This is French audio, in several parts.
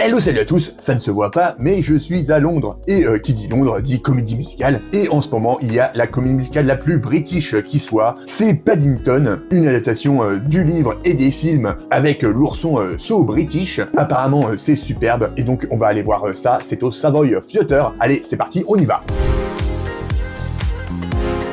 Hello, salut à tous, ça ne se voit pas, mais je suis à Londres. Et qui dit Londres dit comédie musicale. Et en ce moment, il y a la comédie musicale la plus british qui soit. C'est Paddington, une adaptation du livre et des films avec l'ourson So British. Apparemment, c'est superbe. Et donc, on va aller voir ça. C'est au Savoy Theatre. Allez, c'est parti, on y va.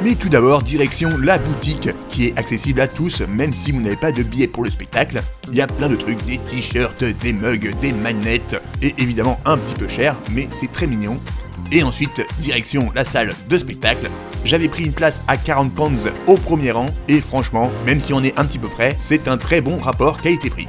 Mais tout d'abord, direction la boutique, qui est accessible à tous, même si vous n'avez pas de billet pour le spectacle. Il y a plein de trucs, des t-shirts, des mugs, des manettes, et évidemment un petit peu cher, mais c'est très mignon. Et ensuite, direction la salle de spectacle. J'avais pris une place à 40 pounds au premier rang, et franchement, même si on est un petit peu près, c'est un très bon rapport qualité-prix.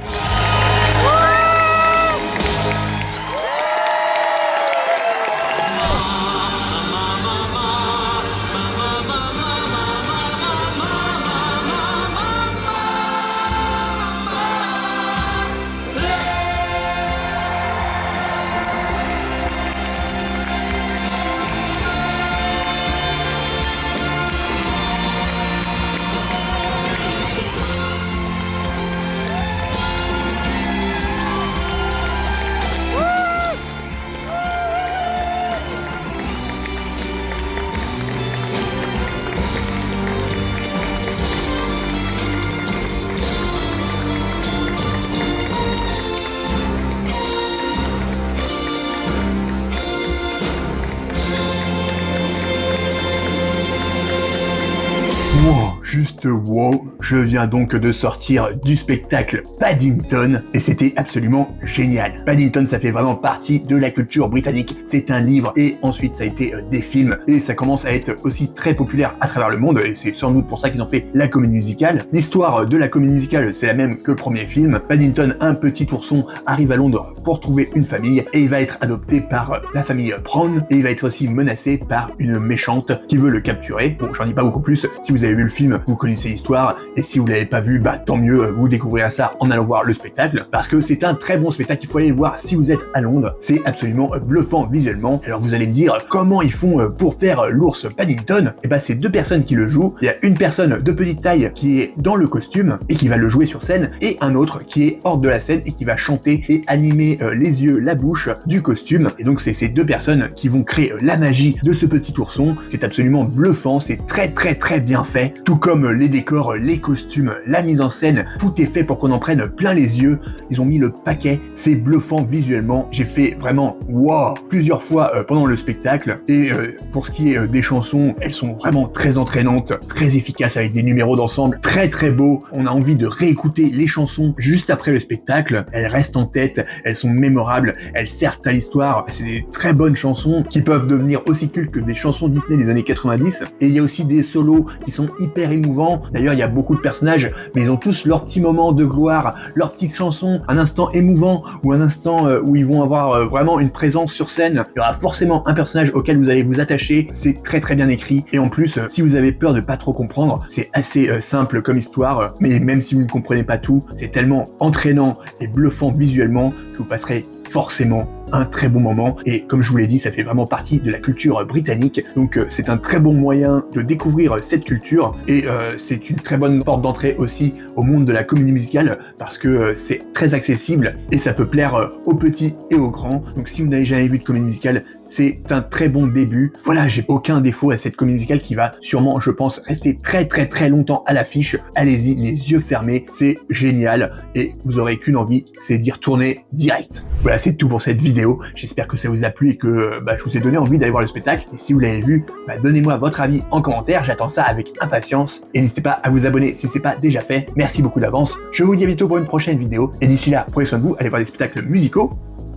Wow, juste wow, je viens donc de sortir du spectacle Paddington et c'était absolument génial. Paddington, ça fait vraiment partie de la culture britannique, c'est un livre et ensuite ça a été des films et ça commence à être aussi très populaire à travers le monde et c'est sans doute pour ça qu'ils ont fait la comédie musicale. L'histoire de la comédie musicale, c'est la même que le premier film. Paddington, un petit ourson, arrive à Londres pour trouver une famille et il va être adopté par la famille Brown et il va être aussi menacé par une méchante qui veut le capturer. Bon, j'en dis pas beaucoup plus, si vous avez vu le film, vous connaissez l'histoire, et si vous l'avez pas vu, bah tant mieux, vous découvrirez ça en allant voir le spectacle, parce que c'est un très bon spectacle, il faut aller le voir si vous êtes à Londres, c'est absolument bluffant visuellement. Alors vous allez me dire, comment ils font pour faire l'ours Paddington? Et bah c'est deux personnes qui le jouent, il y a une personne de petite taille qui est dans le costume, et qui va le jouer sur scène, et un autre qui est hors de la scène, et qui va chanter et animer les yeux, la bouche du costume, et donc c'est ces deux personnes qui vont créer la magie de ce petit ourson. C'est absolument bluffant, c'est très bien fait, tout comme les décors, les costumes, la mise en scène, tout est fait pour qu'on en prenne plein les yeux. Ils ont mis le paquet, c'est bluffant visuellement. J'ai fait vraiment wow plusieurs fois pendant le spectacle. Et pour ce qui est des chansons, elles sont vraiment très entraînantes, très efficaces avec des numéros d'ensemble très beaux. On a envie de réécouter les chansons juste après le spectacle. Elles restent en tête, elles sont mémorables, elles servent à l'histoire. C'est des très bonnes chansons qui peuvent devenir aussi cultes que des chansons Disney des années 90. Et il y a aussi des solos qui sont hyper émouvants. D'ailleurs, il y a beaucoup de personnages, mais ils ont tous leur petit moment de gloire, leur petite chanson, un instant émouvant ou un instant où ils vont avoir vraiment une présence sur scène. Il y aura forcément un personnage auquel vous allez vous attacher. C'est très bien écrit. Et en plus, si vous avez peur de pas trop comprendre, c'est assez simple comme histoire. Mais même si vous ne comprenez pas tout, c'est tellement entraînant et bluffant visuellement que vous passerez forcément un très bon moment, et comme je vous l'ai dit, ça fait vraiment partie de la culture britannique, donc c'est un très bon moyen de découvrir cette culture, et c'est une très bonne porte d'entrée aussi au monde de la comédie musicale, parce que c'est très accessible, et ça peut plaire aux petits et aux grands. Donc si vous n'avez jamais vu de comédie musicale, c'est un très bon début. Voilà, j'ai aucun défaut à cette comédie musicale qui va sûrement, je pense, rester très longtemps à l'affiche. Allez-y, les yeux fermés, c'est génial, et vous aurez qu'une envie, c'est d'y retourner direct. Voilà, c'est tout pour cette vidéo. J'espère que ça vous a plu et que je vous ai donné envie d'aller voir le spectacle. Et si vous l'avez vu, donnez-moi votre avis en commentaire. J'attends ça avec impatience. Et n'hésitez pas à vous abonner si c'est pas déjà fait. Merci beaucoup d'avance. Je vous dis à bientôt pour une prochaine vidéo. Et d'ici là, prenez soin de vous, allez voir des spectacles musicaux.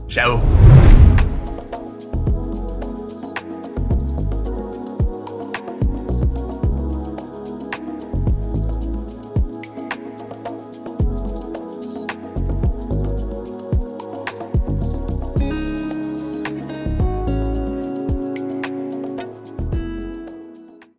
Ciao!